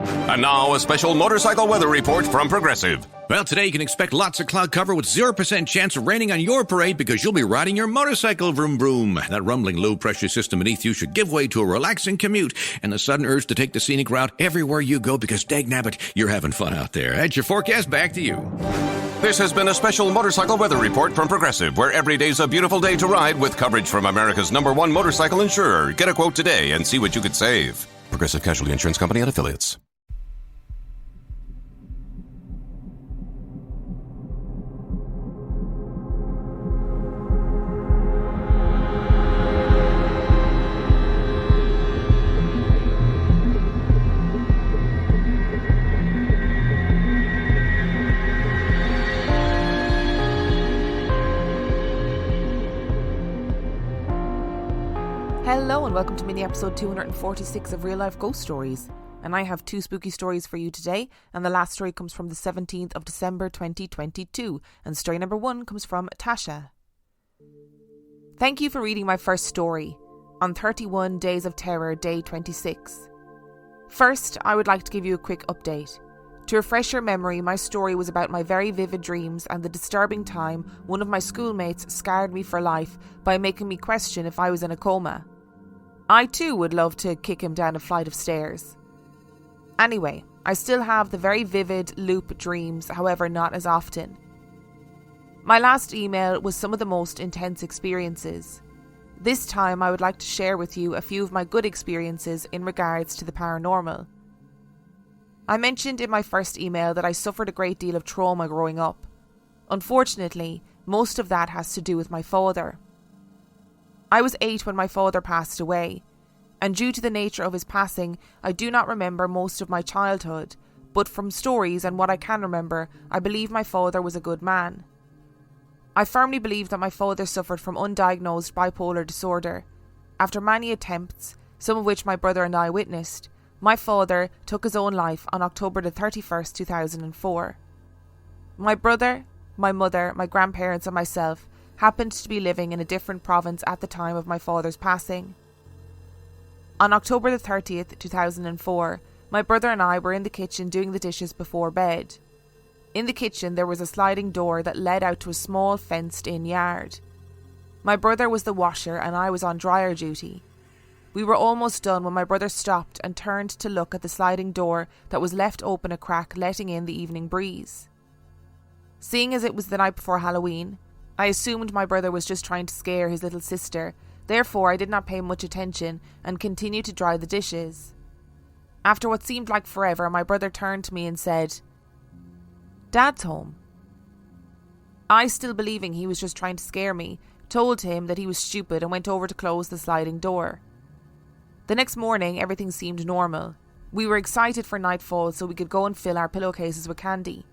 And now, a special motorcycle weather report from Progressive. Well, today you can expect lots of cloud cover with 0% chance of raining on your parade because you'll be riding your motorcycle vroom vroom. That rumbling low-pressure system beneath you should give way to a relaxing commute and the sudden urge to take the scenic route everywhere you go because, dagnabbit, you're having fun out there. That's your forecast. Back to you. This has been a special motorcycle weather report from Progressive, where every day's a beautiful day to ride with coverage from America's #1 motorcycle insurer. Get a quote today and see what you could save. Progressive Casualty Insurance Company and Affiliates. Hello and welcome to mini episode 246 of Real Life Ghost Stories. And I have 2 spooky stories for you today, and the last story comes from the 17th of December 2022, and story number 1 comes from Tasha. Thank you for reading my first story, on 31 Days of Terror, day 26. First, I would like to give you a quick update. To refresh your memory, my story was about my very vivid dreams and the disturbing time one of my schoolmates scarred me for life by making me question if I was in a coma. I too would love to kick him down a flight of stairs. Anyway, I still have the very vivid loop dreams, however not as often. My last email was some of the most intense experiences. This time I would like to share with you a few of my good experiences in regards to the paranormal. I mentioned in my first email that I suffered a great deal of trauma growing up. Unfortunately, most of that has to do with my father. I was 8 when my father passed away, and due to the nature of his passing, I do not remember most of my childhood, but from stories and what I can remember, I believe my father was a good man. I firmly believe that my father suffered from undiagnosed bipolar disorder. After many attempts, some of which my brother and I witnessed, my father took his own life on October the 31st, 2004. My brother, my mother, my grandparents and myself happened to be living in a different province at the time of my father's passing. On October the 30th, 2004, my brother and I were in the kitchen doing the dishes before bed. In the kitchen there was a sliding door that led out to a small fenced-in yard. My brother was the washer and I was on dryer duty. We were almost done when my brother stopped and turned to look at the sliding door that was left open a crack, letting in the evening breeze. Seeing as it was the night before Halloween, I assumed my brother was just trying to scare his little sister, therefore I did not pay much attention and continued to dry the dishes. After what seemed like forever, my brother turned to me and said, "Dad's home." I, still believing he was just trying to scare me, told him that he was stupid and went over to close the sliding door. The next morning, everything seemed normal. We were excited for nightfall so we could go and fill our pillowcases with candy.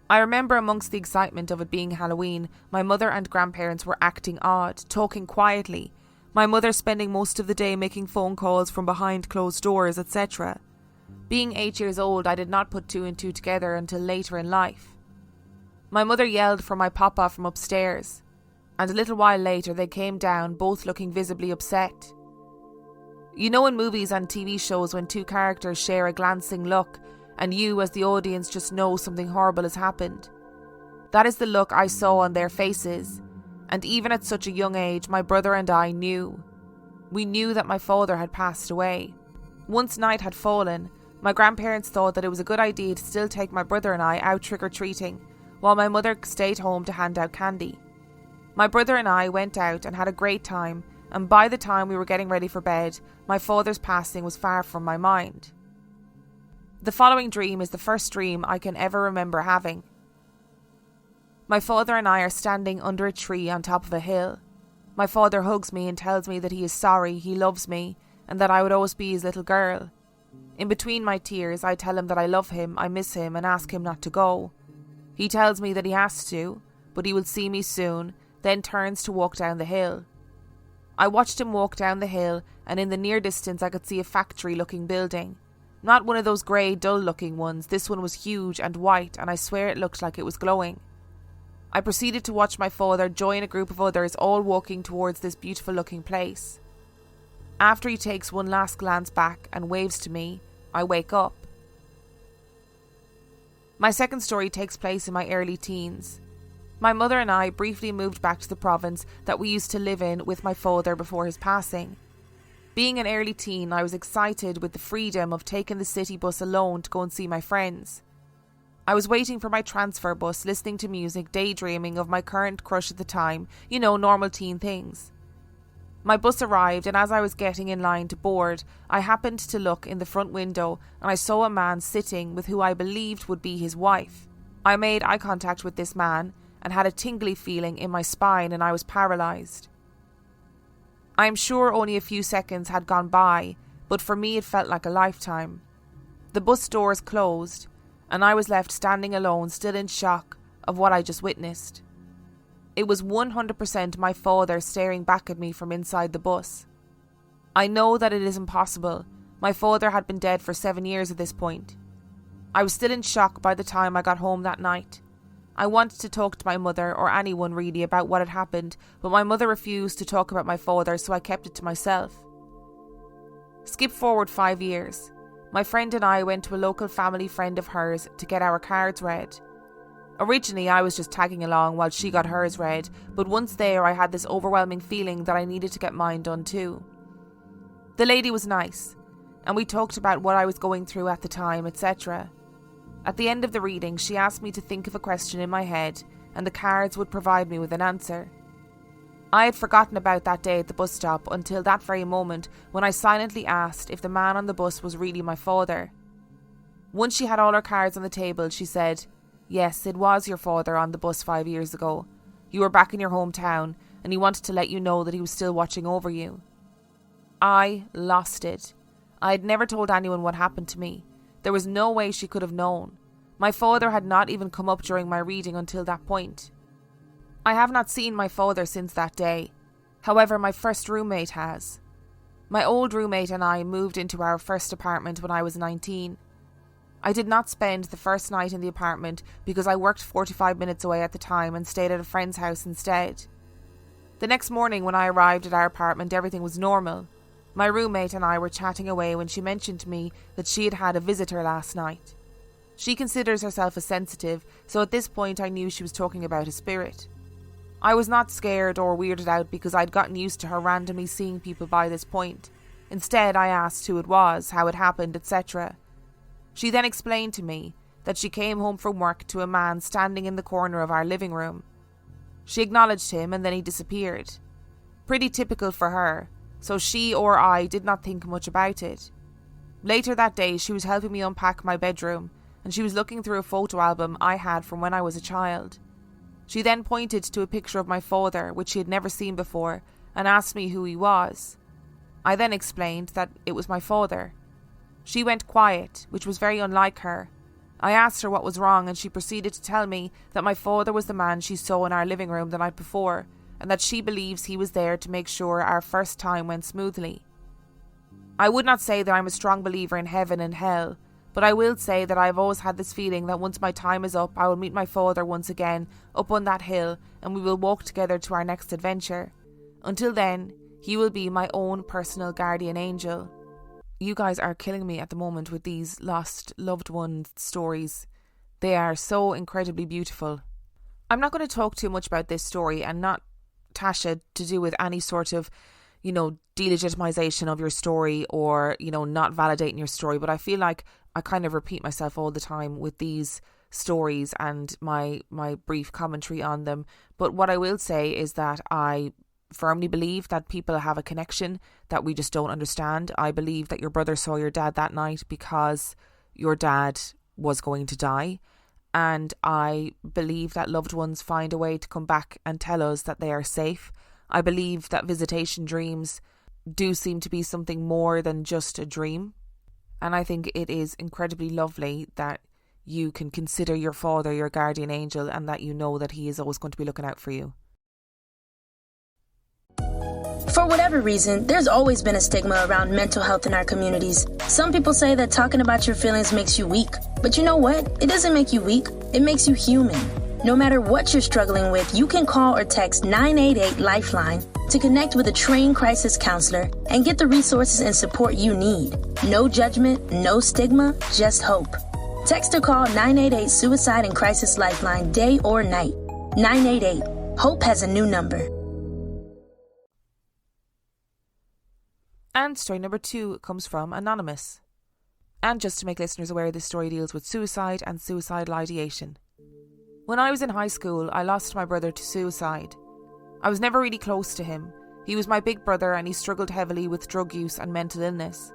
I remember amongst the excitement of it being Halloween, my mother and grandparents were acting odd, talking quietly, my mother spending most of the day making phone calls from behind closed doors, etc. Being 8 years old, I did not put 2 and 2 together until later in life. My mother yelled for my papa from upstairs, and a little while later they came down, both looking visibly upset. You know, in movies and TV shows when 2 characters share a glancing look and you as the audience just know something horrible has happened. That is the look I saw on their faces, and even at such a young age my brother and I knew. We knew that my father had passed away. Once night had fallen, my grandparents thought that it was a good idea to still take my brother and I out trick-or-treating, while my mother stayed home to hand out candy. My brother and I went out and had a great time, and by the time we were getting ready for bed, my father's passing was far from my mind. The following dream is the first dream I can ever remember having. My father and I are standing under a tree on top of a hill. My father hugs me and tells me that he is sorry, he loves me, and that I would always be his little girl. In between my tears, I tell him that I love him, I miss him, and ask him not to go. He tells me that he has to, but he will see me soon, then turns to walk down the hill. I watched him walk down the hill, and in the near distance I could see a factory-looking building. Not one of those grey, dull-looking ones. This one was huge and white, and I swear it looked like it was glowing. I proceeded to watch my father join a group of others all walking towards this beautiful-looking place. After he takes one last glance back and waves to me, I wake up. My second story takes place in my early teens. My mother and I briefly moved back to the province that we used to live in with my father before his passing. Being an early teen, I was excited with the freedom of taking the city bus alone to go and see my friends. I was waiting for my transfer bus, listening to music, daydreaming of my current crush at the time, normal teen things. My bus arrived, and as I was getting in line to board, I happened to look in the front window and I saw a man sitting with who I believed would be his wife. I made eye contact with this man and had a tingly feeling in my spine, and I was paralysed. I am sure only a few seconds had gone by, but for me it felt like a lifetime. The bus doors closed, and I was left standing alone, still in shock of what I just witnessed. It was 100% my father staring back at me from inside the bus. I know that it is impossible. My father had been dead for 7 years at this point. I was still in shock by the time I got home that night. I wanted to talk to my mother, or anyone really, about what had happened, but my mother refused to talk about my father, so I kept it to myself. Skip forward 5 years. My friend and I went to a local family friend of hers to get our cards read. Originally, I was just tagging along while she got hers read, but once there I had this overwhelming feeling that I needed to get mine done too. The lady was nice, and we talked about what I was going through at the time, etc. At the end of the reading, she asked me to think of a question in my head, and the cards would provide me with an answer. I had forgotten about that day at the bus stop until that very moment when I silently asked if the man on the bus was really my father. Once she had all her cards on the table, she said, "Yes, it was your father on the bus 5 years ago. You were back in your hometown, and he wanted to let you know that he was still watching over you." I lost it. I had never told anyone what happened to me. There was no way she could have known. My father had not even come up during my reading until that point. I have not seen my father since that day. However, my first roommate has. My old roommate and I moved into our first apartment when I was 19. I did not spend the first night in the apartment because I worked 45 minutes away at the time and stayed at a friend's house instead. The next morning when I arrived at our apartment, everything was normal. My roommate and I were chatting away when she mentioned to me that she had had a visitor last night. She considers herself a sensitive, so at this point I knew she was talking about a spirit. I was not scared or weirded out because I'd gotten used to her randomly seeing people by this point. Instead, I asked who it was, how it happened, etc. She then explained to me that she came home from work to a man standing in the corner of our living room. She acknowledged him and then he disappeared. Pretty typical for her, so she or I did not think much about it. Later that day, she was helping me unpack my bedroom, and she was looking through a photo album I had from when I was a child. She then pointed to a picture of my father, which she had never seen before, and asked me who he was. I then explained that it was my father. She went quiet, which was very unlike her. I asked her what was wrong, and she proceeded to tell me that my father was the man she saw in our living room the night before, and that she believes he was there to make sure our first time went smoothly. I would not say that I'm a strong believer in heaven and hell, but I will say that I have always had this feeling that once my time is up, I will meet my father once again up on that hill, and we will walk together to our next adventure. Until then, he will be my own personal guardian angel. You guys are killing me at the moment with these lost loved one stories. They are so incredibly beautiful. I'm not going to talk too much about this story, and not, Tasha, to do with any sort of, delegitimization of your story or, not validating your story, but I feel like I kind of repeat myself all the time with these stories and my brief commentary on them. But what I will say is that I firmly believe that people have a connection that we just don't understand. I believe that your brother saw your dad that night because your dad was going to die. And I believe that loved ones find a way to come back and tell us that they are safe. I believe that visitation dreams do seem to be something more than just a dream. And I think it is incredibly lovely that you can consider your father your guardian angel and that you know that he is always going to be looking out for you. For whatever reason, there's always been a stigma around mental health in our communities. Some people say that talking about your feelings makes you weak. But you know what? It doesn't make you weak. It makes you human. No matter what you're struggling with, you can call or text 988-LIFELINE to connect with a trained crisis counselor and get the resources and support you need. No judgment, no stigma, just hope. Text or call 988 Suicide and Crisis Lifeline day or night. 988. Hope has a new number. And story number 2 comes from Anonymous. And just to make listeners aware, this story deals with suicide and suicidal ideation. When I was in high school, I lost my brother to suicide. I was never really close to him. He was my big brother and he struggled heavily with drug use and mental illness.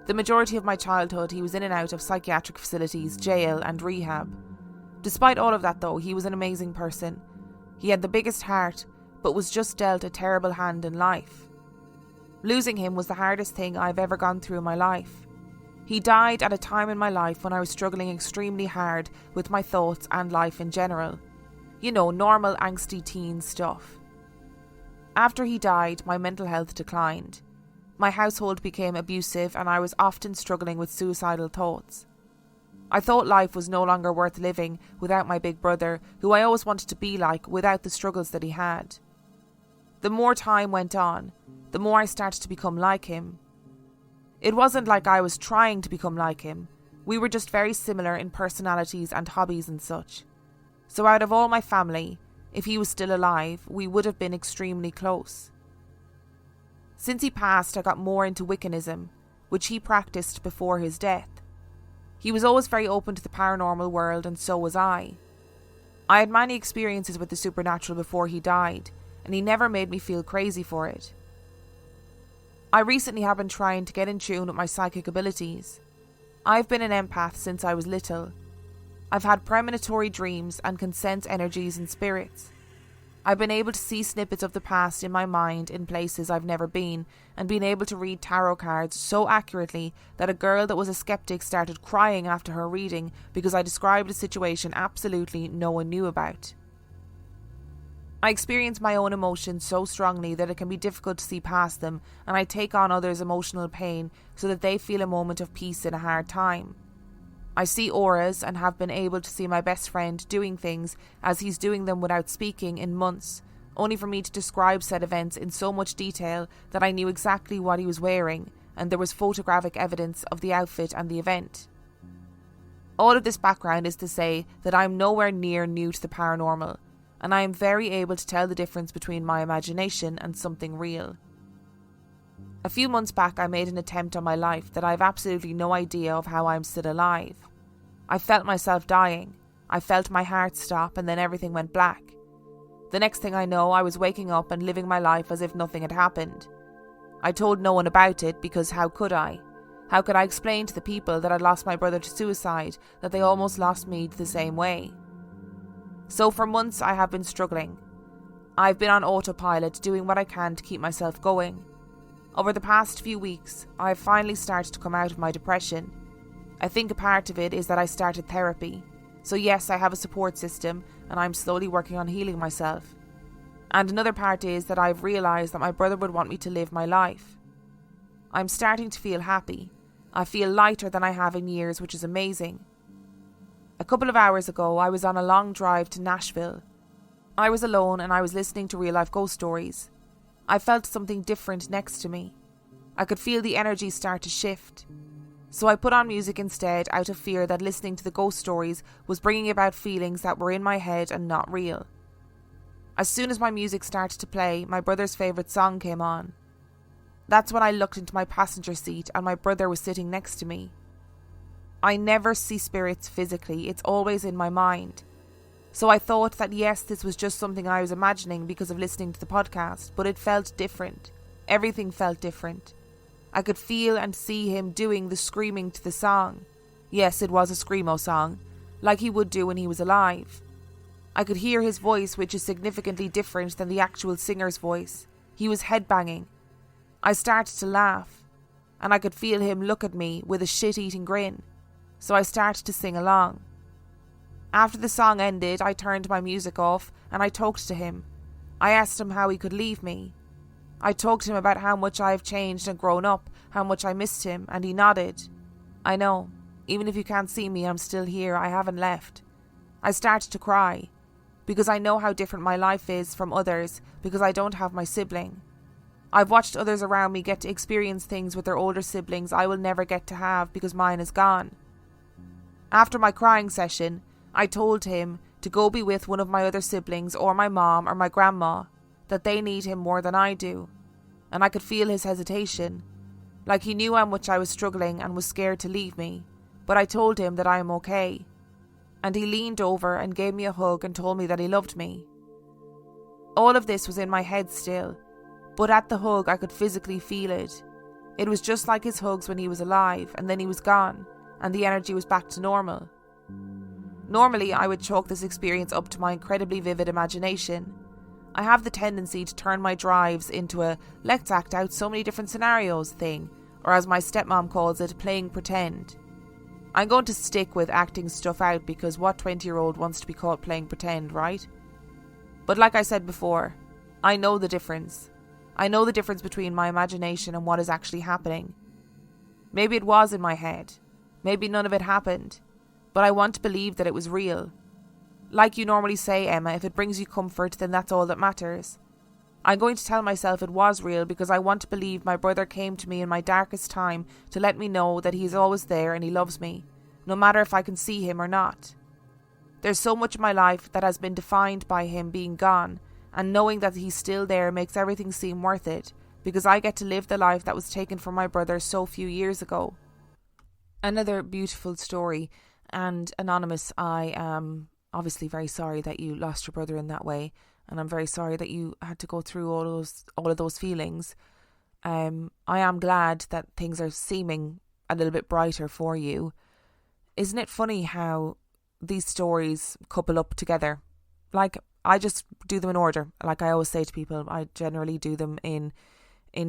The majority of my childhood, he was in and out of psychiatric facilities, jail and rehab. Despite all of that though, he was an amazing person. He had the biggest heart, but was just dealt a terrible hand in life. Losing him was the hardest thing I've ever gone through in my life. He died at a time in my life when I was struggling extremely hard with my thoughts and life in general. You know, normal angsty teen stuff. After he died, my mental health declined. My household became abusive and I was often struggling with suicidal thoughts. I thought life was no longer worth living without my big brother, who I always wanted to be like without the struggles that he had. The more time went on, the more I started to become like him. It wasn't like I was trying to become like him. We were just very similar in personalities and hobbies and such. So out of all my family, if he was still alive, we would have been extremely close. Since he passed, I got more into Wiccanism, which he practiced before his death. He was always very open to the paranormal world, and so was I. I had many experiences with the supernatural before he died, and he never made me feel crazy for it. I recently have been trying to get in tune with my psychic abilities. I've been an empath since I was little. I've had premonitory dreams and can sense energies and spirits. I've been able to see snippets of the past in my mind in places I've never been, and been able to read tarot cards so accurately that a girl that was a skeptic started crying after her reading because I described a situation absolutely no one knew about. I experience my own emotions so strongly that it can be difficult to see past them, and I take on others' emotional pain so that they feel a moment of peace in a hard time. I see auras and have been able to see my best friend doing things as he's doing them without speaking in months, only for me to describe said events in so much detail that I knew exactly what he was wearing, and there was photographic evidence of the outfit and the event. All of this background is to say that I am nowhere near new to the paranormal, and I am very able to tell the difference between my imagination and something real. A few months back I made an attempt on my life that I have absolutely no idea of how I am still alive. I felt myself dying. I felt my heart stop and then everything went black. The next thing I know, I was waking up and living my life as if nothing had happened. I told no one about it because how could I? How could I explain to the people that I'd lost my brother to suicide, that they almost lost me the same way? So for months I have been struggling. I've been on autopilot, doing what I can to keep myself going. Over the past few weeks, I have finally started to come out of my depression. I think a part of it is that I started therapy. So yes, I have a support system and I'm slowly working on healing myself. And another part is that I've realised that my brother would want me to live my life. I'm starting to feel happy. I feel lighter than I have in years, which is amazing. A couple of hours ago, I was on a long drive to Nashville. I was alone and I was listening to real-life ghost stories. I felt something different next to me. I could feel the energy start to shift. So I put on music instead out of fear that listening to the ghost stories was bringing about feelings that were in my head and not real. As soon as my music started to play, my brother's favourite song came on. That's when I looked into my passenger seat and my brother was sitting next to me. I never see spirits physically, it's always in my mind. So I thought that yes, this was just something I was imagining because of listening to the podcast, but it felt different. Everything felt different. I could feel and see him doing the screaming to the song. Yes, it was a screamo song, like he would do when he was alive. I could hear his voice, which is significantly different than the actual singer's voice. He was headbanging. I started to laugh, and I could feel him look at me with a shit-eating grin. So I started to sing along. After the song ended, I turned my music off and I talked to him. I asked him how he could leave me. I talked to him about how much I have changed and grown up, how much I missed him, and he nodded. I know, even if you can't see me, I'm still here, I haven't left. I started to cry, because I know how different my life is from others, because I don't have my sibling. I've watched others around me get to experience things with their older siblings I will never get to have because mine is gone. After my crying session, I told him to go be with one of my other siblings or my mom or my grandma, that they need him more than I do. And I could feel his hesitation, like he knew how much I was struggling and was scared to leave me. But I told him that I am okay. And he leaned over and gave me a hug and told me that he loved me. All of this was in my head still, but at the hug I could physically feel it. It was just like his hugs when he was alive, and then he was gone, and the energy was back to normal. Normally, I would chalk this experience up to my incredibly vivid imagination. I have the tendency to turn my drives into a let's act out so many different scenarios thing, or as my stepmom calls it, playing pretend. I'm going to stick with acting stuff out because what 20-year-old wants to be caught playing pretend, right? But like I said before, I know the difference. I know the difference between my imagination and what is actually happening. Maybe it was in my head. Maybe none of it happened. But I want to believe that it was real. Like you normally say, Emma, if it brings you comfort, then that's all that matters. I'm going to tell myself it was real because I want to believe my brother came to me in my darkest time to let me know that he's always there and he loves me, no matter if I can see him or not. There's so much of my life that has been defined by him being gone, and knowing that he's still there makes everything seem worth it, because I get to live the life that was taken from my brother so few years ago. Another beautiful story. And Anonymous, I am obviously very sorry that you lost your brother in that way, and I'm very sorry that you had to go through all of those feelings. I am glad that things are seeming a little bit brighter for you. Isn't it funny how these stories couple up together? Like, I just do them in order. Like I always say to people, I generally do them in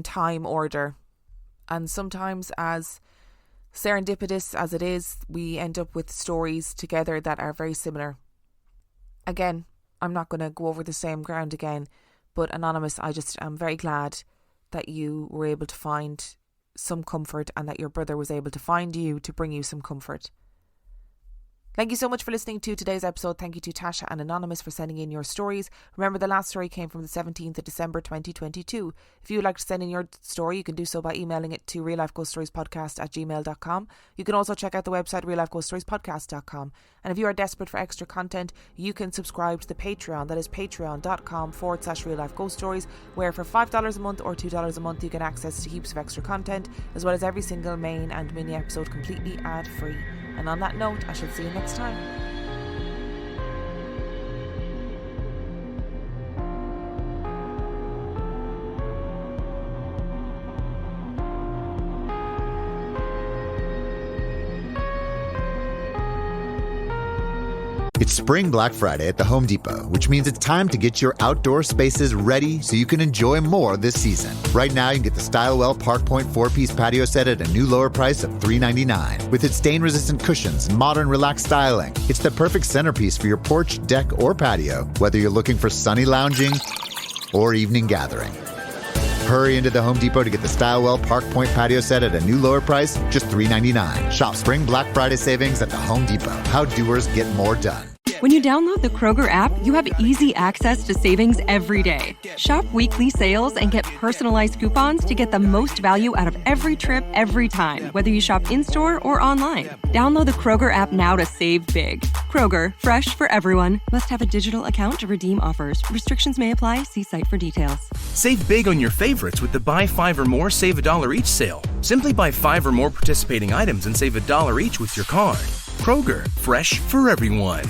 time order. And sometimes, as serendipitous as it is, we end up with stories together that are very similar. Again, I'm not going to go over the same ground again, but Anonymous, I just am very glad that you were able to find some comfort and that your brother was able to find you to bring you some comfort. Thank you so much for listening to today's episode. Thank you to Tasha and Anonymous for sending in your stories. Remember, the last story came from the 17th of December 2022. If you would like to send in your story, you can do so by emailing it to reallifeghoststoriespodcast@gmail.com. You can also check out the website reallifeghoststoriespodcast.com. And if you are desperate for extra content, you can subscribe to the Patreon. That is patreon.com/reallifeghoststories, where for $5 a month or $2 a month you get access to heaps of extra content, as well as every single main and mini episode completely ad-free. And on that note, I shall see you next time. It's Spring Black Friday at the Home Depot, which means it's time to get your outdoor spaces ready so you can enjoy more this season. Right now, you can get the Stylewell Park Point 4-piece patio set at a new lower price of $3.99. With its stain-resistant cushions and modern relaxed styling, it's the perfect centerpiece for your porch, deck, or patio, whether you're looking for sunny lounging or evening gathering. Hurry into the Home Depot to get the Stylewell Park Point patio set at a new lower price, just $3.99. Shop Spring Black Friday savings at the Home Depot. How doers get more done. When you download the Kroger app, you have easy access to savings every day. Shop weekly sales and get personalized coupons to get the most value out of every trip, every time, whether you shop in-store or online. Download the Kroger app now to save big. Kroger, fresh for everyone. Must have a digital account to redeem offers. Restrictions may apply. See site for details. Save big on your favorites with the Buy 5 or More, Save $1 each sale. Simply buy 5 or more participating items and save $1 each with your card. Kroger, fresh for everyone.